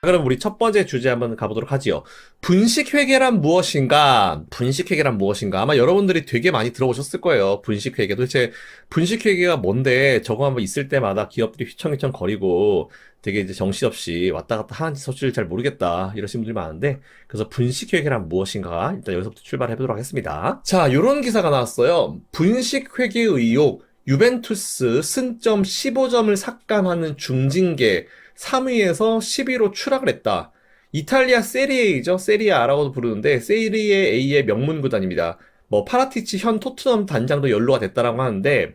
그럼 우리 첫 번째 주제 한번 가보도록 하지요. 분식회계란 무엇인가? 분식회계란 무엇인가? 아마 여러분들이 되게 많이 들어보셨을 거예요. 분식회계. 도대체 분식회계가 뭔데 저거 한번 있을 때마다 기업들이 휘청휘청 거리고 되게 이제 정신없이 왔다 갔다 하는지 솔직히 잘 모르겠다. 이러신 분들이 많은데 그래서 분식회계란 무엇인가? 일단 여기서부터 출발해 보도록 하겠습니다. 자, 요런 기사가 나왔어요. 분식회계 의혹. 유벤투스 승점 15점을 삭감하는 중징계 3위에서 10위로 추락을 했다. 이탈리아 세리에이죠. 세리아라고도 부르는데 세리에 A의 명문 구단입니다. 뭐 파라티치 현 토트넘 단장도 연루가 됐다라고 하는데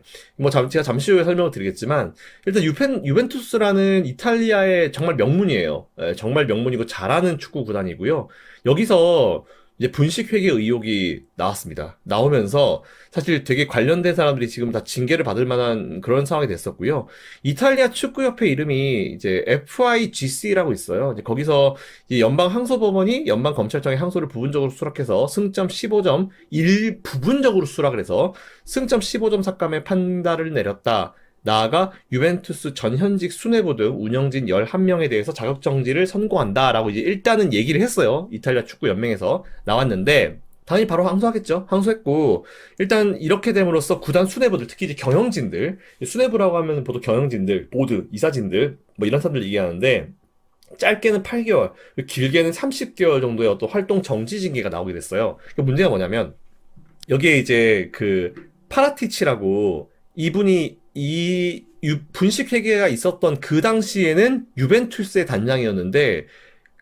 제가 잠시 후에 설명을 드리겠지만 일단 유벤투스라는 이탈리아의 정말 명문이에요. 정말 명문이고 잘하는 축구 구단이고요. 여기서 이제 분식회계 의혹이 나왔습니다. 나오면서 사실 되게 관련된 사람들이 지금 다 징계를 받을 만한 그런 상황이 됐었고요. 이탈리아 축구협회 이름이 이제 FIGC라고 있어요. 이제 거기서 이제 연방 항소법원이 연방 검찰청의 항소를 부분적으로 수락해서 승점 15점 부분적으로 수락을 해서 승점 15점 삭감의 판단을 내렸다. 나아가 유벤투스 전 현직 수뇌부 등 운영진 11명에 대해서 자격정지를 선고한다라고 이제 일단은 얘기를 했어요. 이탈리아 축구 연맹에서 나왔는데 당연히 바로 항소하겠죠. 항소했고 일단 이렇게 됨으로써 구단 수뇌부들 특히 이제 경영진들 수뇌부라고 하면 보통 경영진들, 보드, 이사진들 뭐 이런 사람들 얘기하는데 짧게는 8개월, 길게는 30개월 정도의 어떤 활동 정지 징계가 나오게 됐어요. 문제가 뭐냐면 여기에 이제 그 파라티치라고 이분이 분식회계가 있었던 그 당시에는 유벤투스의 단장이었는데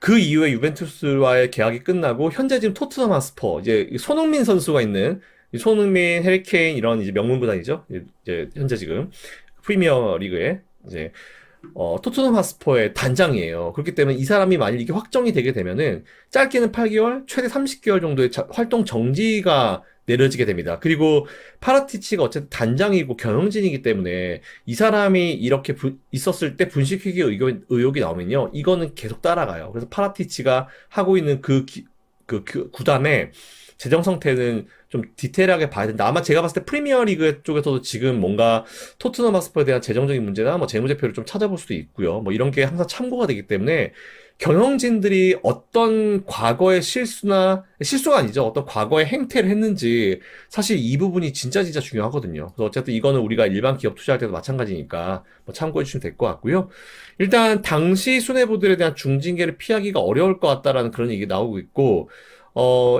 그 이후에 유벤투스와의 계약이 끝나고 현재 지금 토트넘 하스퍼 이제 손흥민 선수가 있는 손흥민, 해리케인 이런 이제 명문 구단이죠. 이제 현재 지금 프리미어 리그에 이제 토트넘 하스퍼의 단장이에요. 그렇기 때문에 이 사람이 만약 이게 확정이 되게 되면은 짧게는 8개월, 최대 30개월 정도의 활동 정지가 내려지게 됩니다. 그리고 파라티치가 어쨌든 단장이고 경영진이기 때문에 이 사람이 이렇게 있었을 때 분식회계 의혹이 나오면요. 이거는 계속 따라가요. 그래서 파라티치가 하고 있는 그 구단의 재정 상태는 좀 디테일하게 봐야 된다. 아마 제가 봤을 때 프리미어 리그 쪽에서도 지금 뭔가 토트넘 하스퍼에 대한 재정적인 문제나 뭐 재무제표를 좀 찾아볼 수도 있고요. 뭐 이런 게 항상 참고가 되기 때문에 경영진들이 어떤 과거의 실수가 아니죠. 어떤 과거의 행태를 했는지 사실 이 부분이 진짜 중요하거든요. 그래서 어쨌든 이거는 우리가 일반 기업 투자할 때도 마찬가지니까 뭐 참고해 주시면 될 것 같고요. 일단 당시 수뇌부들에 대한 중징계를 피하기가 어려울 것 같다라는 그런 얘기 나오고 있고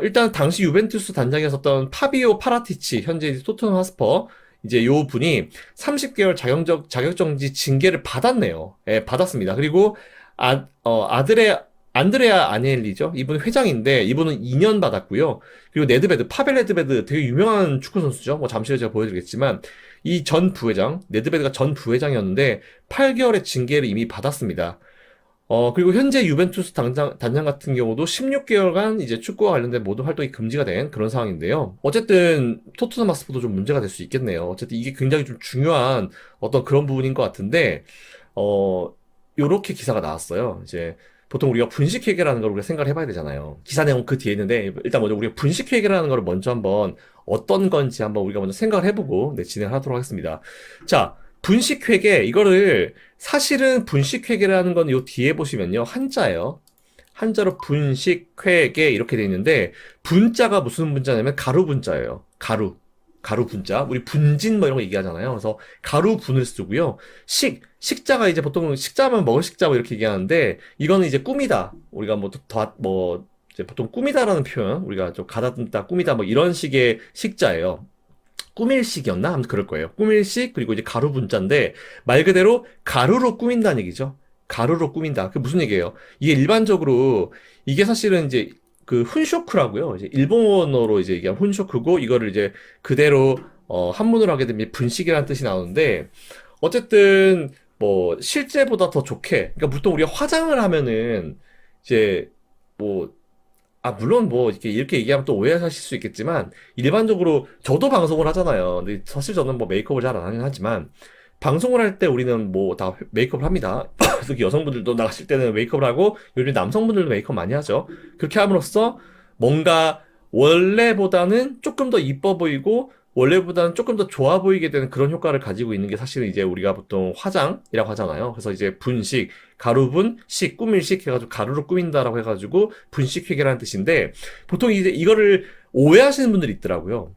일단 당시 유벤투스 단장이었었던 파비오 파라티치, 현재 이제 토트넘 하스퍼, 이제 요 분이 30개월 자격정지 징계를 받았네요. 예, 받았습니다. 그리고, 안드레아 아니엘리죠? 이분 회장인데, 이분은 2년 받았고요. 그리고 파벨 네드베드 되게 유명한 축구 선수죠. 뭐 잠시 후에 제가 보여드리겠지만, 이 전 부회장, 네드베드가 전 부회장이었는데, 8개월의 징계를 이미 받았습니다. 그리고 현재 유벤투스 단장 같은 경우도 16개월간 이제 축구와 관련된 모든 활동이 금지가 된 그런 상황인데요. 어쨌든 토트넘 하스퍼도 좀 문제가 될 수 있겠네요. 어쨌든 이게 굉장히 좀 중요한 어떤 그런 부분인 것 같은데, 어, 요렇게 기사가 나왔어요. 이제 보통 우리가 분식회계라는 걸 우리가 생각을 해봐야 되잖아요. 기사 내용 그 뒤에 있는데, 일단 먼저 우리가 분식회계라는 걸 먼저 한번 어떤 건지 한번 우리가 먼저 생각을 해보고, 네, 진행하도록 하겠습니다. 자, 분식회계, 이거를 사실은 분식회계라는 건 요 뒤에 보시면요. 한자예요. 한자로 분식회계 이렇게 돼 있는데 분자가 무슨 분자냐면 가루 분자예요. 가루 분자. 우리 분진 뭐 이런 거 얘기하잖아요. 그래서 가루 분을 쓰고요. 식자가 이제 보통 식자면 먹을 식자 뭐 이렇게 얘기하는데 이거는 이제 꾸미다. 우리가 이제 보통 꾸미다라는 표현 우리가 좀 가다듬다 꾸미다 뭐 이런 식의 식자예요. 꾸밀식이었나? 아무튼 그럴 거예요. 꾸밀식, 그리고 이제 가루 분자인데, 말 그대로 가루로 꾸민다는 얘기죠. 가루로 꾸민다. 그게 무슨 얘기예요? 이게 일반적으로, 이게 사실은 이제 그 훈쇼크라고요. 이제 일본어로 이제 얘기한 훈쇼크고, 이거를 이제 그대로, 한문으로 하게 되면 분식이라는 뜻이 나오는데, 어쨌든, 뭐, 실제보다 더 좋게, 그러니까 보통 우리가 화장을 하면은, 이제, 뭐, 물론 뭐, 이렇게 얘기하면 또 오해하실 수 있겠지만, 일반적으로, 저도 방송을 하잖아요. 근데 사실 저는 뭐 메이크업을 잘 안 하긴 하지만, 방송을 할 때 우리는 뭐 다 메이크업을 합니다. 특히 여성분들도 나가실 때는 메이크업을 하고, 요즘 남성분들도 메이크업 많이 하죠. 그렇게 함으로써 뭔가 원래보다는 조금 더 이뻐 보이고, 원래보다는 조금 더 좋아 보이게 되는 그런 효과를 가지고 있는 게 사실은 이제 우리가 보통 화장이라고 하잖아요. 그래서 이제 분식, 가루분, 식, 꾸밀식 해가지고 가루로 꾸민다라고 해가지고 분식회계라는 뜻인데 보통 이제 이거를 오해하시는 분들이 있더라고요.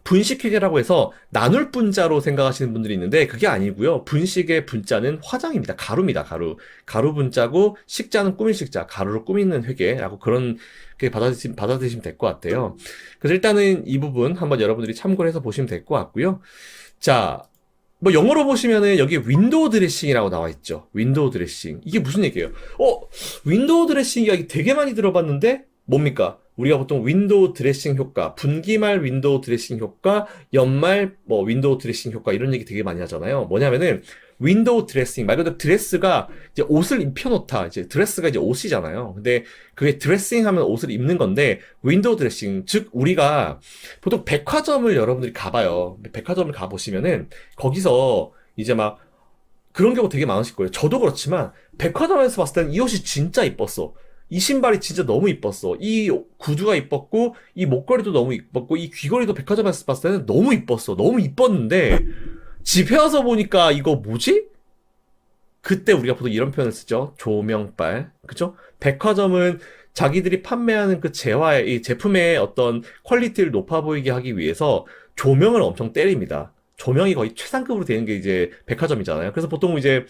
분식회계라고 해서 나눌 분자로 생각하시는 분들이 있는데 그게 아니고요. 분식의 분자는 화장입니다. 가루입니다. 가루. 가루 분자고 식자는 꾸밀 식자. 가루로 꾸미는 회계라고 그런 게 받아들이시면 될 것 같아요. 그래서 일단은 이 부분 한번 여러분들이 참고를 해서 보시면 될 것 같고요. 자, 뭐 영어로 보시면은 여기 윈도우 드레싱이라고 나와 있죠. 윈도우 드레싱. 이게 무슨 얘기예요? 윈도우 드레싱 이야기 되게 많이 들어봤는데 뭡니까? 우리가 보통 윈도우 드레싱 효과, 분기말 윈도우 드레싱 효과, 연말 뭐 윈도우 드레싱 효과 이런 얘기 되게 많이 하잖아요. 뭐냐면은 윈도우 드레싱 말 그대로 드레스가 이제 옷을 입혀놓다 이제 드레스가 이제 옷이잖아요. 근데 그게 드레싱 하면 옷을 입는 건데 윈도우 드레싱 즉 우리가 보통 백화점을 여러분들이 가봐요. 백화점을 가보시면은 거기서 이제 막 그런 경우 되게 많으실 거예요. 저도 그렇지만 백화점에서 봤을 때는 이 옷이 진짜 이뻤어. 이 신발이 진짜 너무 이뻤어. 이 구두가 이뻤고, 이 목걸이도 너무 이뻤고, 이 귀걸이도 백화점에서 봤을 때는 너무 이뻤어. 너무 이뻤는데, 집에 와서 보니까 이거 뭐지? 그때 우리가 보통 이런 표현을 쓰죠. 조명빨. 그죠? 백화점은 자기들이 판매하는 그 재화의, 이 제품의 어떤 퀄리티를 높아 보이게 하기 위해서 조명을 엄청 때립니다. 조명이 거의 최상급으로 되는 게 이제 백화점이잖아요. 그래서 보통 이제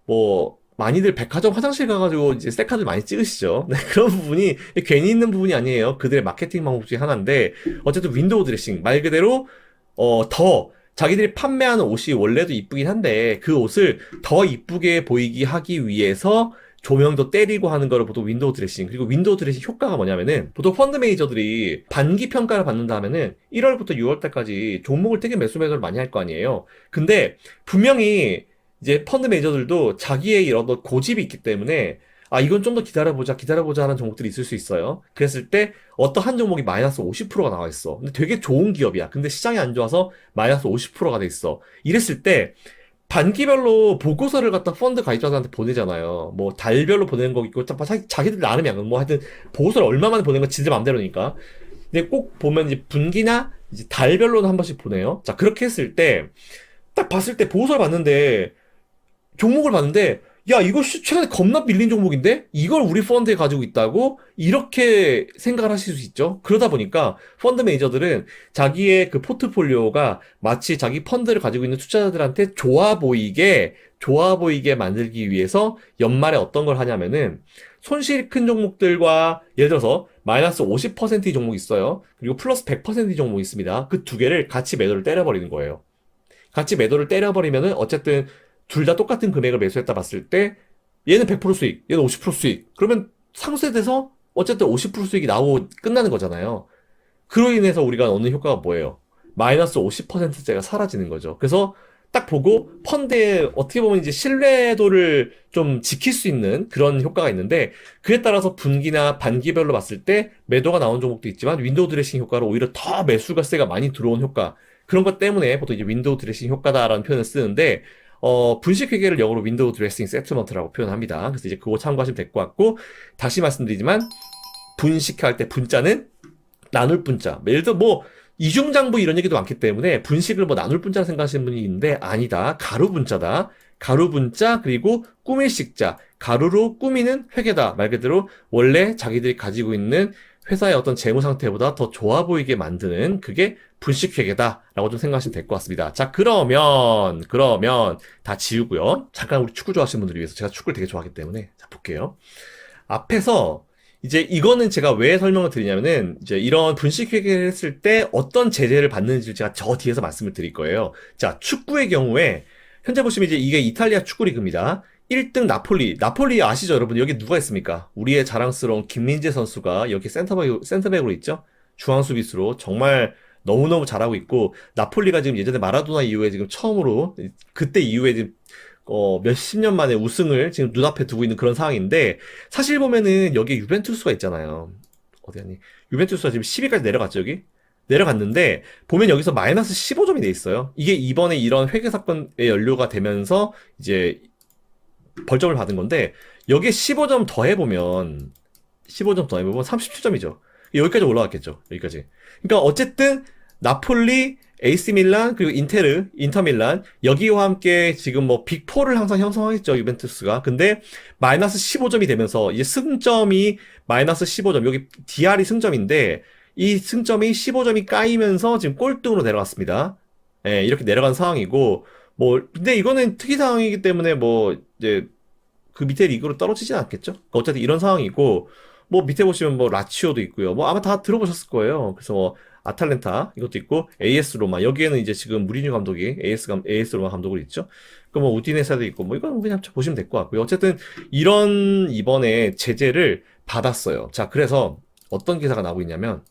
뭐 많이들 백화점 화장실 가가지고 이제 셀카들 많이 찍으시죠. 네, 그런 부분이 괜히 있는 부분이 아니에요. 그들의 마케팅 방법 중에 하나인데 어쨌든 윈도우 드레싱 말 그대로 더 자기들이 판매하는 옷이 원래도 이쁘긴 한데 그 옷을 더 이쁘게 보이게 하기 위해서 조명도 때리고 하는 거를 보통 윈도우 드레싱. 그리고 윈도우 드레싱 효과가 뭐냐면은 보통 펀드 매니저들이 반기 평가를 받는다 하면은 1월부터 6월 달까지 종목을 되게 매수 매도를 많이 할 거 아니에요. 근데 분명히 이제 펀드 매니저들도 자기의 이런 고집이 있기 때문에 아 이건 좀 더 기다려보자 하는 종목들이 있을 수 있어요. 그랬을 때 어떤 한 종목이 마이너스 50%가 나와 있어. 근데 되게 좋은 기업이야. 근데 시장이 안 좋아서 마이너스 50%가 돼 있어. 이랬을 때 반기별로 보고서를 갖다 펀드 가입자들한테 보내잖아요. 뭐 달별로 보내는 거 있고 자기들 나름이야. 뭐 하여튼 보고서를 얼마 만에 보내는 건 지들 맘대로니까. 근데 꼭 보면 이제 분기나 이제 달별로는 한 번씩 보내요. 자 그렇게 했을 때 딱 봤을 때 보고서를 봤는데 종목을 봤는데 야 이거 최근에 겁나 밀린 종목인데 이걸 우리 펀드에 가지고 있다고 이렇게 생각을 하실 수 있죠. 그러다 보니까 펀드 매니저들은 자기의 그 포트폴리오가 마치 자기 펀드를 가지고 있는 투자자들한테 좋아 보이게 만들기 위해서 연말에 어떤 걸 하냐면은 손실이 큰 종목들과 예를 들어서 마이너스 50%의 종목이 있어요. 그리고 플러스 100%의 종목이 있습니다. 그 두 개를 같이 매도를 때려버리는 거예요. 같이 매도를 때려버리면은 어쨌든 둘 다 똑같은 금액을 매수했다 봤을 때 얘는 100% 수익, 얘는 50% 수익. 그러면 상수에 대해서 어쨌든 50% 수익이 나오고 끝나는 거잖아요. 그로 인해서 우리가 얻는 효과가 뭐예요? 마이너스 50%대가 사라지는 거죠. 그래서 딱 보고 펀드에 어떻게 보면 이제 신뢰도를 좀 지킬 수 있는 그런 효과가 있는데 그에 따라서 분기나 반기별로 봤을 때 매도가 나온 종목도 있지만 윈도우 드레싱 효과로 오히려 더 매수가세가 많이 들어온 효과 그런 것 때문에 보통 이제 윈도우 드레싱 효과다라는 표현을 쓰는데 분식 회계를 영어로 윈도우 드레싱 세트먼트라고 표현합니다. 그래서 이제 그거 참고하시면 될 것 같고 다시 말씀드리지만 분식할 때 분자는 나눌 분자. 예를 들어 뭐 이중장부 이런 얘기도 많기 때문에 분식을 뭐 나눌 분자라 생각하시는 분이 있는데 아니다. 가루 분자다. 가루 분자 그리고 꾸밀 식자. 가루로 꾸미는 회계다. 말 그대로 원래 자기들이 가지고 있는 회사의 어떤 재무 상태보다 더 좋아 보이게 만드는 그게 분식 회계다라고 좀 생각하시면 될 것 같습니다. 자, 그러면 다 지우고요. 잠깐 우리 축구 좋아하시는 분들을 위해서 제가 축구를 되게 좋아하기 때문에 자, 볼게요. 앞에서 이제 이거는 제가 왜 설명을 드리냐면은 이제 이런 분식 회계를 했을 때 어떤 제재를 받는지 제가 저 뒤에서 말씀을 드릴 거예요. 자, 축구의 경우에 현재 보시면 이제 이게 이탈리아 축구 리그입니다. 1등 나폴리 아시죠, 여러분? 여기 누가 있습니까? 우리의 자랑스러운 김민재 선수가 여기 센터백으로 있죠? 중앙 수비수로 정말 너무너무 잘하고 있고 나폴리가 지금 예전에 마라도나 이후에 지금 처음으로 그때 이후에 지금 몇십 년 만에 우승을 지금 눈앞에 두고 있는 그런 상황인데 사실 보면은 여기에 유벤투스가 있잖아요. 어디 갔니? 유벤투스가 지금 10위까지 내려갔죠, 여기? 내려갔는데 보면 여기서 마이너스 15점이 돼 있어요. 이게 이번에 이런 회계 사건에 연루가 되면서 이제 벌점을 받은 건데 여기에 15점 더해보면 37점이죠. 여기까지 올라갔겠죠. 여기까지. 그러니까 어쨌든 나폴리 AC 밀란 그리고 인터밀란 여기와 함께 지금 뭐 빅4를 항상 형성하겠죠 유벤투스가. 근데 마이너스 15점이 되면서 이제 승점이 마이너스 15점 여기 DR이 승점인데 이 승점이 15점이 까이면서 지금 꼴등으로 내려갔습니다. 예, 이렇게 내려간 상황이고 뭐 근데 이거는 특이 상황이기 때문에 뭐 이제 그 밑에 리그로 떨어지진 않겠죠. 어쨌든 이런 상황이고 뭐 밑에 보시면 뭐 라치오도 있고요. 뭐 아마 다 들어보셨을 거예요. 그래서 뭐 아탈렌타 이것도 있고 AS 로마 여기에는 이제 지금 무리뉴 감독이 AS 로마 감독을 있죠. 그 뭐 우디네세도 있고 뭐 이건 그냥 보시면 될 것 같고요. 어쨌든 이런 이번에 제재를 받았어요. 자, 그래서 어떤 기사가 나오고 있냐면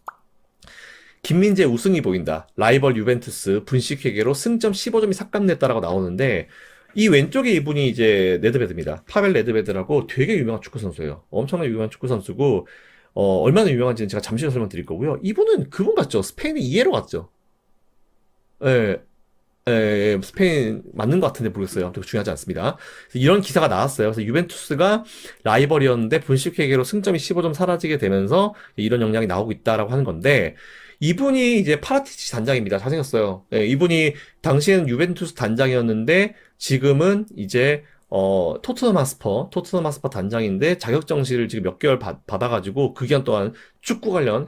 김민재 우승이 보인다. 라이벌 유벤투스 분식 회계로 승점 15점이 삭감됐다라고 나오는데 이 왼쪽에 이분이 이제 네드베드입니다. 파벨 네드베드라고 되게 유명한 축구 선수예요. 엄청나게 유명한 축구 선수고 얼마나 유명한지는 제가 잠시 후 설명드릴 거고요. 이분은 그분 같죠? 스페인의 이에로 같죠? 예, 스페인 맞는 것 같은데 모르겠어요. 되게 중요하지 않습니다. 이런 기사가 나왔어요. 그래서 유벤투스가 라이벌이었는데 분식회계로 승점이 15점 사라지게 되면서 이런 영향이 나오고 있다라고 하는 건데 이분이 이제 파라티치 단장입니다. 잘생겼어요. 예, 이분이 당시에는 유벤투스 단장이었는데 지금은 이제 토트넘 하스퍼 단장인데 자격정지를 지금 몇 개월 받아가지고 그 기간 동안 축구 관련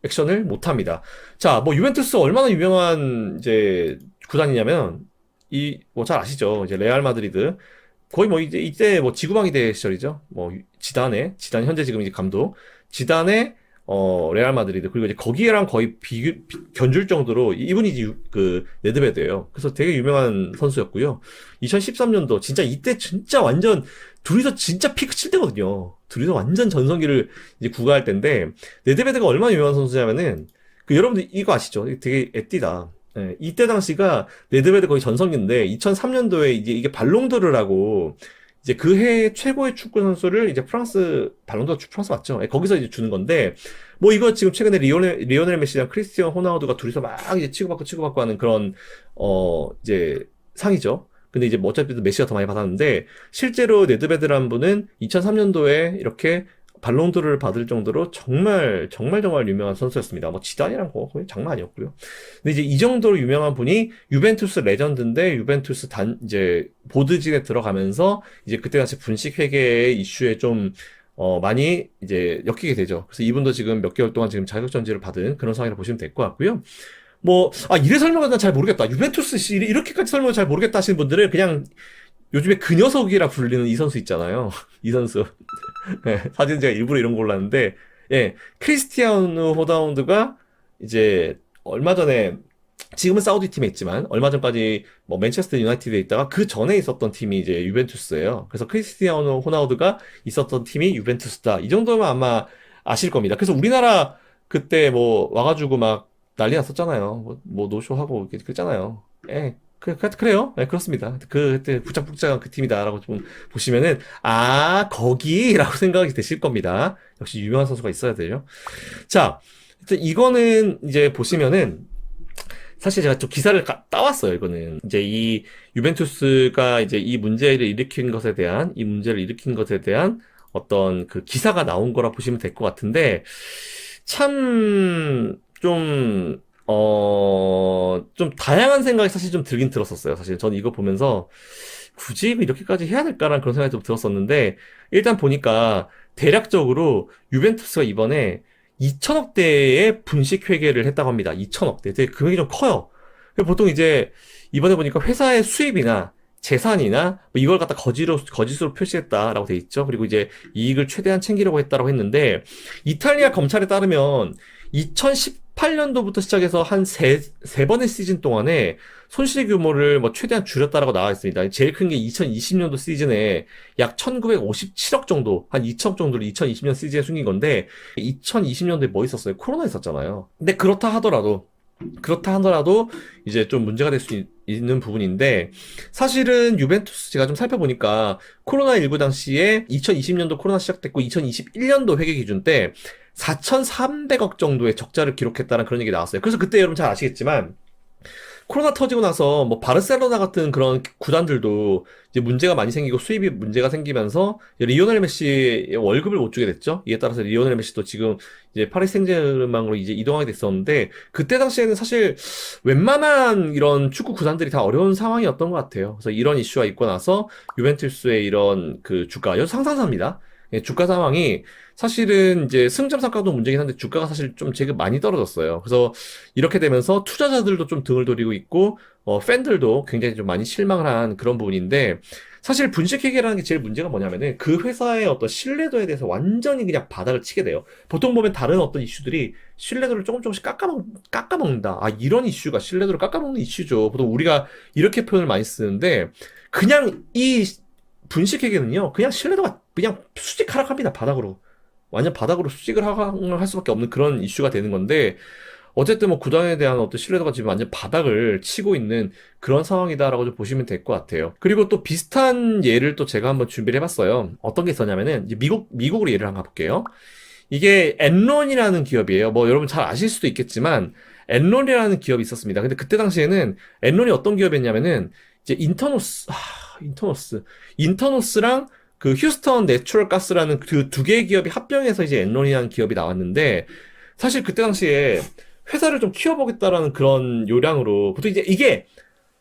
액션을 못 합니다. 자, 뭐 유벤투스 얼마나 유명한 이제 구단이냐면 뭐 잘 아시죠? 이제 레알 마드리드 거의 뭐 이때 뭐 지구방위 대 시절이죠. 뭐 지단 현재 지금 이제 감독 지단의 레알 마드리드 그리고 이제 거기에랑 거의 견줄 정도로 이분이 이제 그 네드베드예요. 그래서 되게 유명한 선수였고요. 2013년도 진짜 이때 진짜 완전 둘이서 진짜 피크 칠 때거든요. 둘이서 완전 전성기를 이제 구가할 때인데 네드베드가 얼마나 유명한 선수냐면은 그 여러분들 이거 아시죠? 되게 애띠다. 예, 이때 당시가 네드베드 거의 전성기인데 2003년도에 이제 이게 발롱도르라고 이제 그 해 최고의 축구 선수를 이제 발롱도르 프랑스 맞죠? 예, 거기서 이제 주는 건데 뭐 이거 지금 최근에 리오넬 메시랑 크리스티안 호나우두가 둘이서 막 이제 치고받고 하는 그런 이제 상이죠. 근데 이제 뭐 어차피 메시가 더 많이 받았는데 실제로 네드베드라는 분은 2003년도에 이렇게 발롱도르를 받을 정도로 정말 유명한 선수였습니다. 뭐 지단이랑 거의 장난 아니었고요. 근데 이제 이 정도로 유명한 분이 유벤투스 레전드인데 유벤투스 이제 보드진에 들어가면서 이제 그때 당시 분식 회계 이슈에 좀 많이 이제 엮이게 되죠. 그래서 이분도 지금 몇 개월 동안 지금 자격정지를 받은 그런 상황이라고 보시면 될 것 같고요. 뭐, 이래 설명은 난 잘 모르겠다. 유벤투스 이렇게까지 설명을 잘 모르겠다 하시는 분들은 그냥 요즘에 그 녀석이라 불리는 이 선수 있잖아요. 이 선수. 네, 사진 제가 일부러 이런 거 골랐는데, 예, 크리스티아누 호나우두가 이제 얼마 전에 지금은 사우디 팀에 있지만 얼마 전까지 뭐 맨체스터 유나이티드에 있다가 그 전에 있었던 팀이 이제 유벤투스예요. 그래서 크리스티아누 호나우두가 있었던 팀이 유벤투스다. 이 정도면 아마 아실 겁니다. 그래서 우리나라 그때 뭐 와가지고 막 난리 났었잖아요. 뭐 노쇼하고 그랬잖아요. 예. 그래요. 네, 그렇습니다. 그때 북적북적한 그 팀이다라고 좀 보시면은, 거기라고 생각이 되실 겁니다. 역시 유명한 선수가 있어야 돼요. 자, 이거는 이제 보시면은, 사실 제가 좀 기사를 따왔어요, 이거는. 이제 이 유벤투스가 이제 이 문제를 일으킨 것에 대한 어떤 그 기사가 나온 거라 보시면 될 것 같은데, 참, 좀 다양한 생각이 사실 좀 들긴 들었었어요. 사실 저는 이거 보면서 굳이 이렇게까지 해야 될까라는 그런 생각이 좀 들었었는데 일단 보니까 대략적으로 유벤투스가 이번에 2천억대의 분식 회계를 했다고 합니다. 2천억대. 되게 금액이 좀 커요. 보통 이제 이번에 보니까 회사의 수입이나 재산이나 뭐 이걸 갖다 거짓으로 표시했다라고 돼 있죠. 그리고 이제 이익을 최대한 챙기려고 했다라고 했는데 이탈리아 검찰에 따르면 2018년도부터 시작해서 한 세 번의 시즌 동안에 손실 규모를 뭐 최대한 줄였다라고 나와 있습니다. 제일 큰 게 2020년도 시즌에 약 1957억 정도, 한 2천억 정도를 2020년 시즌에 숨긴 건데 2020년도에 뭐 있었어요? 코로나 있었잖아요. 근데 그렇다 하더라도 이제 좀 문제가 될 수 있는 부분인데 사실은 유벤투스 제가 좀 살펴보니까 코로나19 당시에 2020년도 코로나 시작됐고 2021년도 회계 기준 때 4,300억 정도의 적자를 기록했다는 그런 얘기 나왔어요. 그래서 그때 여러분 잘 아시겠지만 코로나 터지고 나서 뭐 바르셀로나 같은 그런 구단들도 이제 문제가 많이 생기고 수입이 문제가 생기면서 이제 리오넬 메시의 월급을 못 주게 됐죠. 이에 따라서 리오넬 메시도 지금 이제 파리 생제르맹으로 이제 이동하게 됐었는데 그때 당시에는 사실 웬만한 이런 축구 구단들이 다 어려운 상황이었던 것 같아요. 그래서 이런 이슈가 있고 나서 유벤투스의 이런 그 주가, 이거 상상사입니다. 예, 주가 상황이 사실은 이제 승점 상가도 문제긴 한데 주가가 사실 좀 제가 많이 떨어졌어요. 그래서 이렇게 되면서 투자자들도 좀 등을 돌리고 있고 팬들도 굉장히 좀 많이 실망을 한 그런 부분인데 사실 분식회계라는 게 제일 문제가 뭐냐면은 그 회사의 어떤 신뢰도에 대해서 완전히 그냥 바닥을 치게 돼요. 보통 보면 다른 어떤 이슈들이 신뢰도를 조금씩 깎아먹는다. 아, 이런 이슈가 신뢰도를 깎아먹는 이슈죠. 보통 우리가 이렇게 표현을 많이 쓰는데 그냥 이 분식회계는요, 그냥 신뢰도가 그냥 수직 하락합니다. 바닥으로. 완전 바닥으로 수직을 할 수밖에 없는 그런 이슈가 되는 건데, 어쨌든 뭐 구단에 대한 어떤 신뢰도가 지금 완전 바닥을 치고 있는 그런 상황이다라고 좀 보시면 될 것 같아요. 그리고 또 비슷한 예를 또 제가 한번 준비를 해봤어요. 어떤 게 있었냐면은, 이제 미국으로 예를 한번 가볼게요. 이게 엔론이라는 기업이에요. 뭐 여러분 잘 아실 수도 있겠지만, 엔론이라는 기업이 있었습니다. 근데 그때 당시에는 엔론이 어떤 기업이었냐면은, 이제 인터노스랑 그 휴스턴 내추럴 가스라는 그 두 개의 기업이 합병해서 이제 엔론이라는 기업이 나왔는데 사실 그때 당시에 회사를 좀 키워보겠다라는 그런 요량으로 보통 이제 이게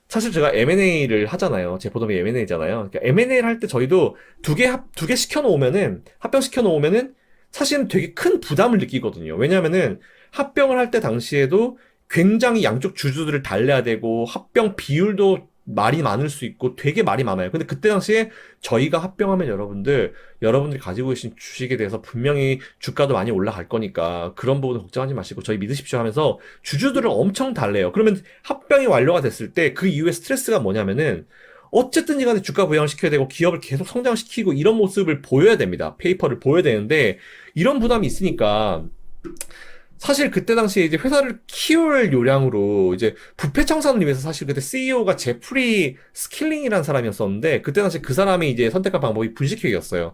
사실 제가 M&A를 하잖아요. 제 보dom이 M&A잖아요. 그러니까 M&A를 할 때 저희도 두 개 시켜놓으면은 합병 시켜놓으면은 사실은 되게 큰 부담을 느끼거든요. 왜냐하면은 합병을 할 때 당시에도 굉장히 양쪽 주주들을 달래야 되고 합병 비율도 말이 많을 수 있고 되게 말이 많아요. 근데 그때 당시에 저희가 합병하면 여러분들이 가지고 계신 주식에 대해서 분명히 주가도 많이 올라갈 거니까 그런 부분은 걱정하지 마시고 저희 믿으십시오 하면서 주주들을 엄청 달래요. 그러면 합병이 완료가 됐을 때 그 이후에 스트레스가 뭐냐면은 어쨌든 이간에 주가 부양을 시켜야 되고 기업을 계속 성장시키고 이런 모습을 보여야 됩니다. 페이퍼를 보여야 되는데 이런 부담이 있으니까 사실 그때 당시에 이제 회사를 키울 요량으로 이제 부패 청산을 위해서 사실 그때 CEO가 제프리 스킬링이라는 사람이었었는데 그때 당시 그 사람이 이제 선택한 방법이 분식회계였어요.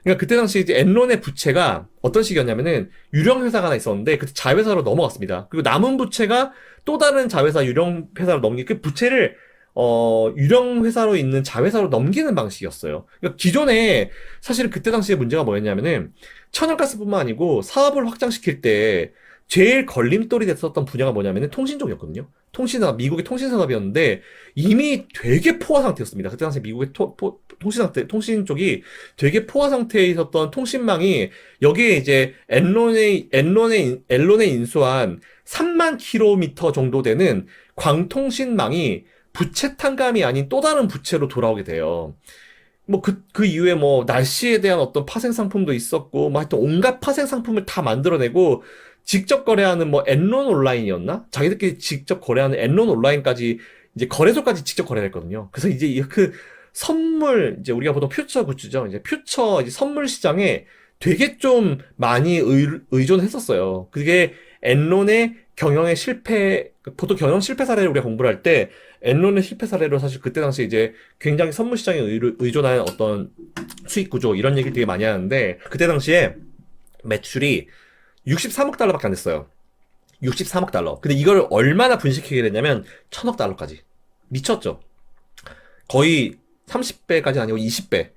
그러니까 그때 당시 이제 엔론의 부채가 어떤 식이었냐면은 유령 회사가 하나 있었는데 그때 자회사로 넘어갔습니다. 그리고 남은 부채가 또 다른 자회사 유령 회사로 넘기 그 부채를 유령 회사로 있는 자회사로 넘기는 방식이었어요. 그러니까 기존에 사실 그때 당시에 문제가 뭐였냐면은 천연가스뿐만 아니고 사업을 확장시킬 때 제일 걸림돌이 됐었던 분야가 뭐냐면은 통신 쪽이었거든요. 미국의 통신 산업이었는데 이미 되게 포화 상태였습니다. 그때 당시 미국의 통신 쪽이 되게 포화 상태에 있었던 통신망이 여기에 이제 엔론에 인수한 3만 킬로미터 정도 되는 광통신망이 부채 탕감이 아닌 또 다른 부채로 돌아오게 돼요. 뭐 그 이후에 뭐 날씨에 대한 어떤 파생 상품도 있었고, 뭐 하여튼 온갖 파생 상품을 다 만들어내고, 직접 거래하는 뭐 엔론 온라인이었나? 자기들끼리 직접 거래하는 엔론 온라인까지, 이제 거래소까지 직접 거래를 했거든요. 그래서 이제 그 선물, 이제 우리가 보통 퓨처 굿즈죠. 이제 퓨처 이제 선물 시장에 되게 좀 많이 의존했었어요. 그게 엔론의 경영의 실패, 보통 경영 실패 사례를 우리가 공부를 할 때, 엔론의 실패 사례로 사실 그때 당시 이제 굉장히 선물 시장에 의존하는 어떤 수익 구조, 이런 얘기를 되게 많이 하는데, 그때 당시에 매출이 63억 달러밖에 안 됐어요. 63억 달러. 근데 이걸 얼마나 분식회계 됐냐면, 1000억 달러까지. 미쳤죠? 거의 30배까지 아니고 20배.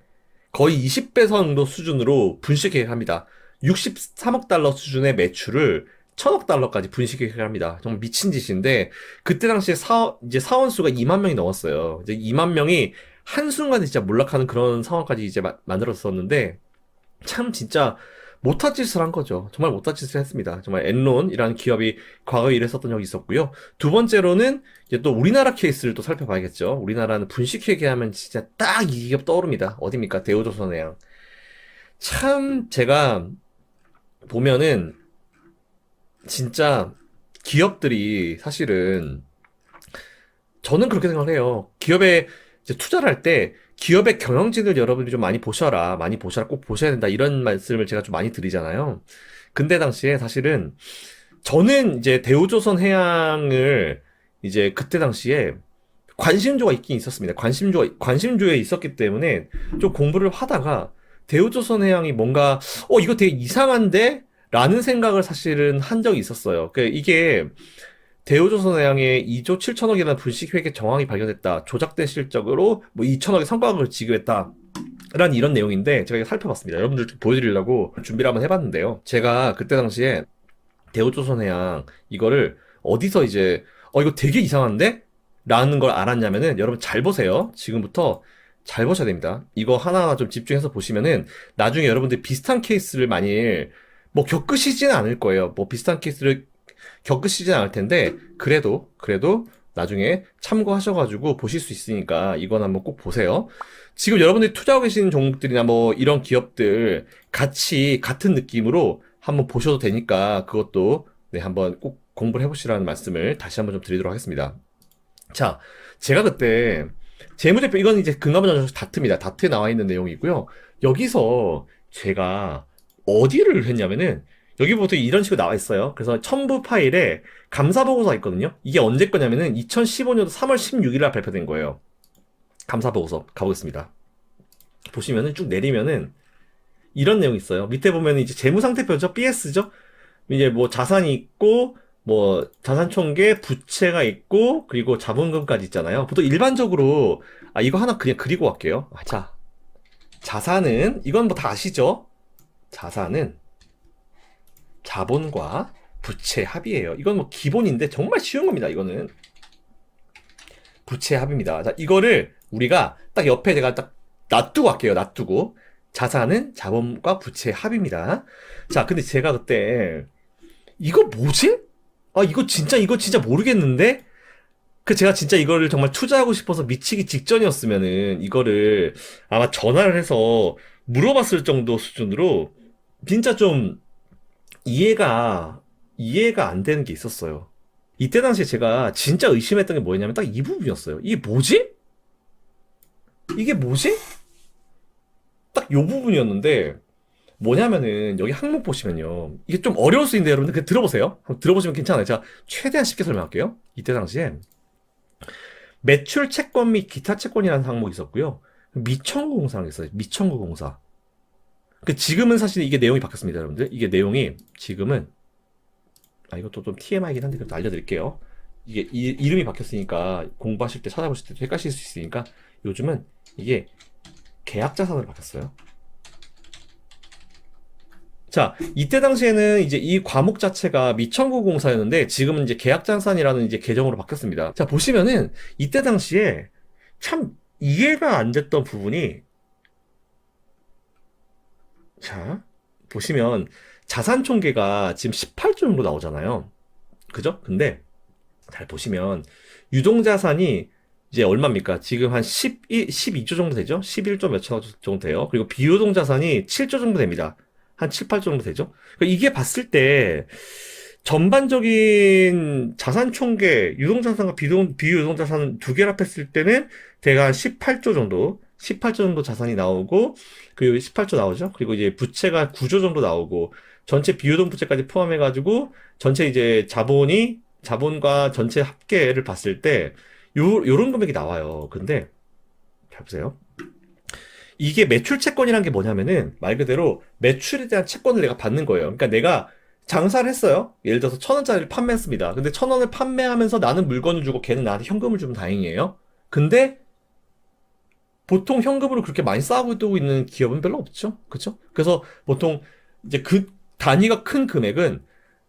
거의 20배 정도 수준으로 분식회계를 합니다. 63억 달러 수준의 매출을 1000억 달러까지 분식회계를 합니다. 정말 미친 짓인데, 그때 당시에 이제 사원 수가 2만 명이 넘었어요. 이제 2만 명이 한순간에 진짜 몰락하는 그런 상황까지 이제 만들었었는데, 참 진짜 못할 짓을 한 거죠. 정말 못할 짓을 했습니다. 정말 엔론이라는 기업이 과거에 이랬었던 적이 있었고요. 두 번째로는 이제 또 우리나라 케이스를 또 살펴봐야겠죠. 우리나라는 분식회계하면 진짜 딱 이 기업 떠오릅니다. 어딥니까? 대우조선해양. 참 제가 보면은 진짜 기업들이 사실은 저는 그렇게 생각을 해요. 기업에 이제 투자를 할 때 기업의 경영진을 여러분들이 좀 많이 보셔라. 많이 보셔라. 꼭 보셔야 된다. 이런 말씀을 제가 좀 많이 드리잖아요. 근데 당시에 사실은 저는 이제 대우조선해양을 이제 그때 당시에 관심조가 있긴 있었습니다. 관심조에 있었기 때문에 좀 공부를 하다가 대우조선해양이 뭔가 이거 되게 이상한데? 라는 생각을 사실은 한 적이 있었어요. 이게 대우조선해양의 2조 7천억이라는 분식회계 정황이 발견됐다. 조작된 실적으로 뭐 2천억의 성과급을 지급했다. 라는 이런 내용인데 제가 이거 살펴봤습니다. 여러분들 좀 보여드리려고 준비를 한번 해봤는데요. 제가 그때 당시에 대우조선해양 이거를 어디서 이제 이거 되게 이상한데? 라는 걸 알았냐면은 여러분 잘 보세요. 지금부터 잘 보셔야 됩니다. 이거 하나하나 좀 집중해서 보시면은 나중에 여러분들 비슷한 케이스를 만일 뭐 겪으시지는 않을 거예요. 뭐 비슷한 케이스를 겪으시지는 않을 텐데 그래도 나중에 참고하셔가지고 보실 수 있으니까 이건 한번 꼭 보세요. 지금 여러분들이 투자하고 계신 종목들이나 뭐 이런 기업들 같이 같은 느낌으로 한번 보셔도 되니까 그것도 네, 한번 꼭 공부를 해보시라는 말씀을 다시 한번 좀 드리도록 하겠습니다. 자, 제가 그때 재무제표 이건 이제 금감원전에서 다트입니다. 다트에 나와 있는 내용이고요. 여기서 제가 어디를 했냐면은 여기 보통 이런 식으로 나와 있어요. 그래서 첨부 파일에 감사보고서가 있거든요. 이게 언제 거냐면은 2015년도 3월 16일 날 발표된 거예요. 감사보고서 가보겠습니다. 보시면은 쭉 내리면은 이런 내용이 있어요. 밑에 보면은 이제 재무상태표죠. BS죠. 이제 뭐 자산이 있고 뭐 자산 총계, 부채가 있고 그리고 자본금까지 있잖아요. 보통 일반적으로 이거 하나 그냥 그리고 갈게요. 자, 자산은 이건 뭐 다 아시죠? 자산은 자본과 부채 합이에요. 이건 뭐 기본인데 정말 쉬운 겁니다. 이거는 부채 합입니다. 자, 이거를 우리가 딱 옆에 제가 딱 놔두고 갈게요. 놔두고 자산은 자본과 부채 합입니다. 자, 근데 제가 그때 이거 뭐지? 이거 진짜 모르겠는데? 제가 진짜 이거를 정말 투자하고 싶어서 미치기 직전이었으면은 이거를 아마 전화를 해서 물어봤을 정도 수준으로 진짜 좀 이해가 안 되는 게 있었어요. 이때 당시에 제가 진짜 의심했던 게 뭐였냐면 딱 이 부분이었어요. 이게 뭐지? 이게 뭐지? 딱 요 부분이었는데 뭐냐면은 여기 항목 보시면요. 이게 좀 어려울 수 있는데 여러분들 그냥 들어보세요. 들어보시면 괜찮아요. 제가 최대한 쉽게 설명할게요. 이때 당시에 매출 채권 및 기타 채권이라는 항목이 있었고요. 미청구 공사가 있어요. 미청구 공사. 지금은 사실 이게 내용이 바뀌었습니다, 여러분들. 이게 내용이 지금은 이것도 좀 TMI이긴 한데 그래도 알려드릴게요. 이게 이름이 바뀌었으니까 공부하실 때 찾아보실 때 헷갈리실 수 있으니까 요즘은 이게 계약자산으로 바뀌었어요. 자, 이때 당시에는 이제 이 과목 자체가 미청구 공사였는데 지금은 이제 계약자산이라는 이제 계정으로 바뀌었습니다. 자, 보시면은 이때 당시에 참 이해가 안 됐던 부분이 자, 보시면 자산 총계가 지금 18조 정도 나오잖아요. 그죠? 근데 잘 보시면 유동자산이 이제 얼마입니까? 지금 한 12조 정도 되죠? 11조 몇천억 정도 돼요. 그리고 비유동자산이 7조 정도 됩니다. 한 7, 8조 정도 되죠? 이게 봤을 때 전반적인 자산 총계, 유동자산과 비유동자산 두 개를 합했을 때는 대략 18조 정도, 18조 정도 자산이 나오고, 그리고 18조 나오죠? 그리고 이제 부채가 9조 정도 나오고, 전체 비유동 부채까지 포함해가지고, 전체 이제 자본과 전체 합계를 봤을 때, 요런 금액이 나와요. 근데, 잘 보세요. 이게 매출 채권이란 게 뭐냐면은, 말 그대로 매출에 대한 채권을 내가 받는 거예요. 그러니까 내가 장사를 했어요. 예를 들어서 1,000원짜리를 판매했습니다. 근데 1,000원을 판매하면서 나는 물건을 주고 걔는 나한테 현금을 주면 다행이에요. 근데 보통 현금으로 그렇게 많이 쌓고 있는 기업은 별로 없죠. 그쵸? 그래서 보통 이제 그 단위가 큰 금액은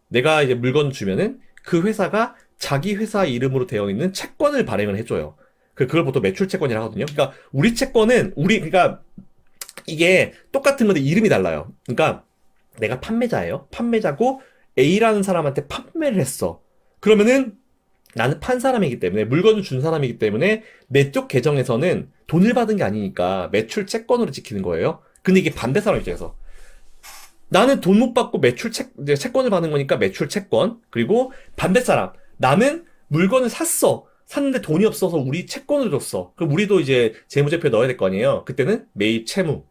내가 이제 물건을 주면은 그 회사가 자기 회사 이름으로 되어 있는 채권을 발행을 해줘요. 그걸 보통 매출 채권이라고 하거든요. 그러니까 우리 채권은 그러니까 이게 똑같은 건데 이름이 달라요. 그러니까 내가 판매자예요. 판매자고 A라는 사람한테 판매를 했어. 그러면은 나는 판 사람이기 때문에 물건을 준 사람이기 때문에 내 쪽 계정에서는 돈을 받은 게 아니니까 매출 채권으로 지키는 거예요. 근데 이게 반대 사람 입장에서 나는 돈 못 받고 이제 채권을 받는 거니까 매출 채권. 그리고 반대 사람 나는 물건을 샀는데 돈이 없어서 우리 채권을 줬어. 그럼 우리도 이제 재무제표에 넣어야 될 거 아니에요. 그때는 매입 채무.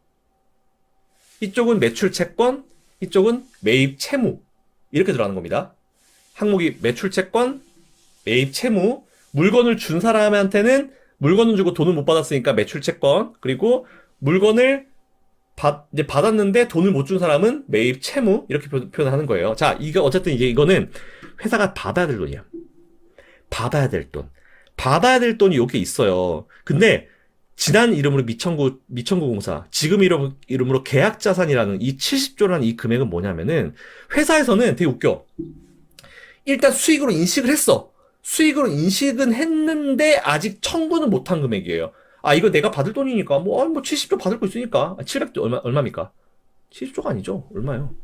이쪽은 매출 채권, 이쪽은 매입 채무. 이렇게 들어가는 겁니다. 항목이 매출 채권, 매입 채무. 물건을 준 사람한테는 물건을 주고 돈을 못 받았으니까 매출 채권. 그리고 물건을 이제 받았는데 돈을 못 준 사람은 매입 채무. 이렇게 표현하는 거예요. 자, 어쨌든 이거는 회사가 받아야 될 돈이야. 받아야 될 돈. 받아야 될 돈이 여기 있어요. 근데 지난 이름으로 미천구공사, 지금 이름으로 계약자산이라는 이 70조라는 이 금액은 뭐냐면은 회사에서는 되게 웃겨. 일단 수익으로 인식을 했어. 수익으로 인식은 했는데 아직 청구는 못한 금액이에요. 아, 이거 내가 받을 돈이니까 뭐 70조 받을 거 있으니까. 700조 얼마입니까? 70조가 아니죠. 얼마요?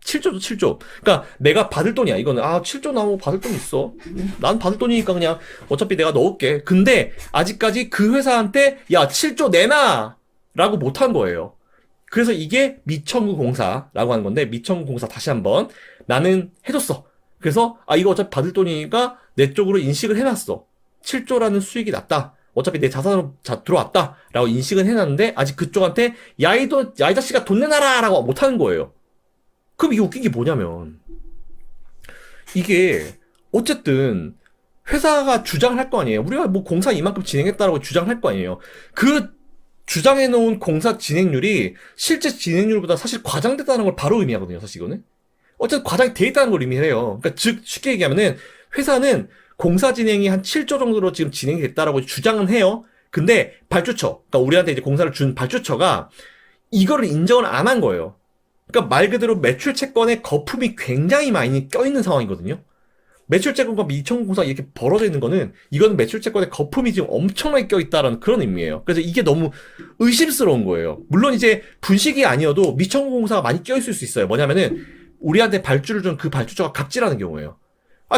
7조죠, 7조. 그러니까 내가 받을 돈이야. 이거는 7조 나오고 받을 돈 있어. 난 받을 돈이니까 그냥 어차피 내가 넣을게. 근데 아직까지 그 회사한테 야, 7조 내놔! 라고 못한 거예요. 그래서 이게 미청구공사라고 하는 건데, 미청구공사 다시 한번 나는 해줬어. 그래서 이거 어차피 받을 돈이니까 내 쪽으로 인식을 해놨어. 7조라는 수익이 났다. 어차피 내 자산으로 들어왔다. 라고 인식은 해놨는데 아직 그쪽한테 야, 이 자식아 돈 내놔라! 라고 못하는 거예요. 그럼 이게 웃긴 게 뭐냐면, 이게, 어쨌든, 회사가 주장을 할 거 아니에요. 우리가 뭐 공사 이만큼 진행했다라고 주장을 할 거 아니에요. 그 주장해놓은 공사 진행률이 실제 진행률보다 사실 과장됐다는 걸 바로 의미하거든요, 사실 이거는. 어쨌든 과장이 돼 있다는 걸 의미해요. 그러니까 즉, 쉽게 얘기하면은, 회사는 공사 진행이 한 7조 정도로 지금 진행이 됐다라고 주장은 해요. 근데 발주처, 그러니까 우리한테 이제 공사를 준 발주처가 이거를 인정을 안 한 거예요. 그러니까 말 그대로 매출 채권에 거품이 굉장히 많이 껴있는 상황이거든요. 매출 채권과 미천공사가 이렇게 벌어져 있는 거는 이거는 매출 채권에 거품이 지금 엄청나게 껴있다라는 그런 의미예요. 그래서 이게 너무 의심스러운 거예요. 물론 이제 분식이 아니어도 미천공사가 많이 껴있을 수 있어요. 뭐냐면은 우리한테 발주를 준 그 발주처가 갑질하는 경우예요.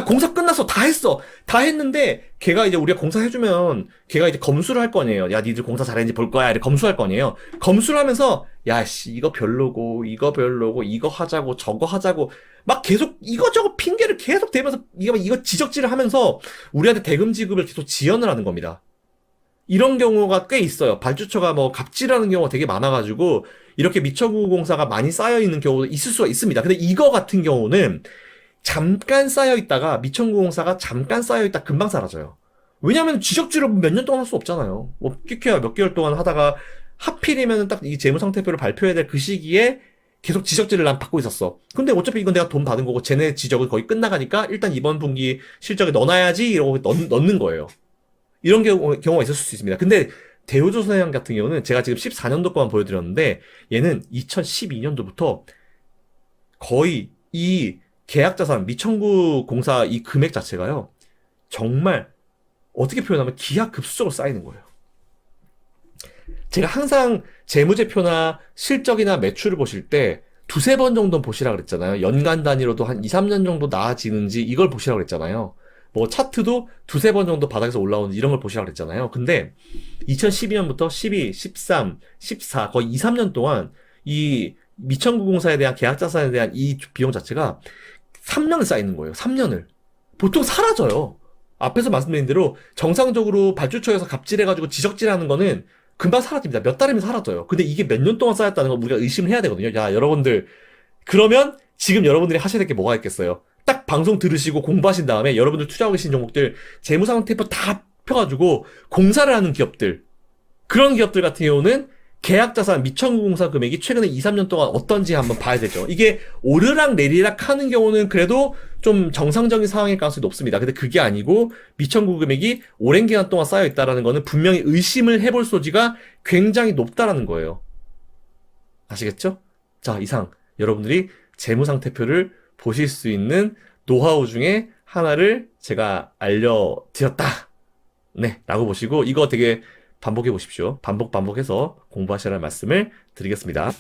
공사 끝났어. 다 했어. 다 했는데, 걔가 이제 우리가 공사 해주면, 걔가 이제 검수를 할 거 아니에요. 야, 니들 공사 잘했는지 볼 거야. 이렇게 검수할 거 아니에요. 검수를 하면서, 야, 씨, 이거 별로고, 이거 별로고, 이거 하자고, 저거 하자고, 막 계속 이거저거 핑계를 계속 대면서, 이거 지적질을 하면서, 우리한테 대금 지급을 계속 지연을 하는 겁니다. 이런 경우가 꽤 있어요. 발주처가 뭐 갑질하는 경우가 되게 많아가지고, 이렇게 미처구공사가 많이 쌓여있는 경우도 있을 수가 있습니다. 근데 이거 같은 경우는, 잠깐 쌓여있다가 미천구공사가 잠깐 쌓여있다 금방 사라져요. 왜냐면 지적질을 몇 년 동안 할 수 없잖아요. 뭐 끼케야 몇 개월 동안 하다가 하필이면 딱 이 재무상태표를 발표해야 될 그 시기에 계속 지적질을 난 받고 있었어. 근데 어차피 이건 내가 돈 받은 거고 쟤네 지적은 거의 끝나가니까 일단 이번 분기 실적에 넣어놔야지 이러고 넣는 거예요. 이런 경우가 있을 수 있습니다. 근데 대우조선해양 같은 경우는 제가 지금 14년도 거만 보여드렸는데 얘는 2012년도부터 거의 이 계약자산, 미청구공사 이 금액 자체가요, 정말, 어떻게 표현하면 기하급수적으로 쌓이는 거예요. 제가 항상 재무제표나 실적이나 매출을 보실 때 두세 번 정도 보시라 그랬잖아요. 연간 단위로도 한 2, 3년 정도 나아지는지 이걸 보시라 그랬잖아요. 뭐 차트도 두세 번 정도 바닥에서 올라오는지 이런 걸 보시라 그랬잖아요. 근데 2012년부터 12, 13, 14, 거의 2, 3년 동안 이 미청구공사에 대한 계약자산에 대한 이 비용 자체가 3년을 쌓이는 거예요. 3년을. 보통 사라져요. 앞에서 말씀드린 대로 정상적으로 발주처에서 갑질해가지고 지적질하는 거는 금방 사라집니다. 몇 달이면 사라져요. 근데 이게 몇 년 동안 쌓였다는 걸 우리가 의심을 해야 되거든요. 야, 여러분들. 그러면 지금 여러분들이 하셔야 될 게 뭐가 있겠어요? 딱 방송 들으시고 공부하신 다음에 여러분들 투자하고 계신 종목들 재무상태표 다 펴가지고 공사를 하는 기업들. 그런 기업들 같은 경우는 계약자산 미천구공사 금액이 최근에 2, 3년 동안 어떤지 한번 봐야 되죠. 이게 오르락 내리락 하는 경우는 그래도 좀 정상적인 상황일 가능성이 높습니다. 근데 그게 아니고 미천구 금액이 오랜 기간 동안 쌓여 있다는 거는 분명히 의심을 해볼 소지가 굉장히 높다라는 거예요. 아시겠죠? 자, 이상 여러분들이 재무상태표를 보실 수 있는 노하우 중에 하나를 제가 알려드렸다. 네, 라고 보시고 이거 되게 반복해 보십시오. 반복해서 공부하시라는 말씀을 드리겠습니다.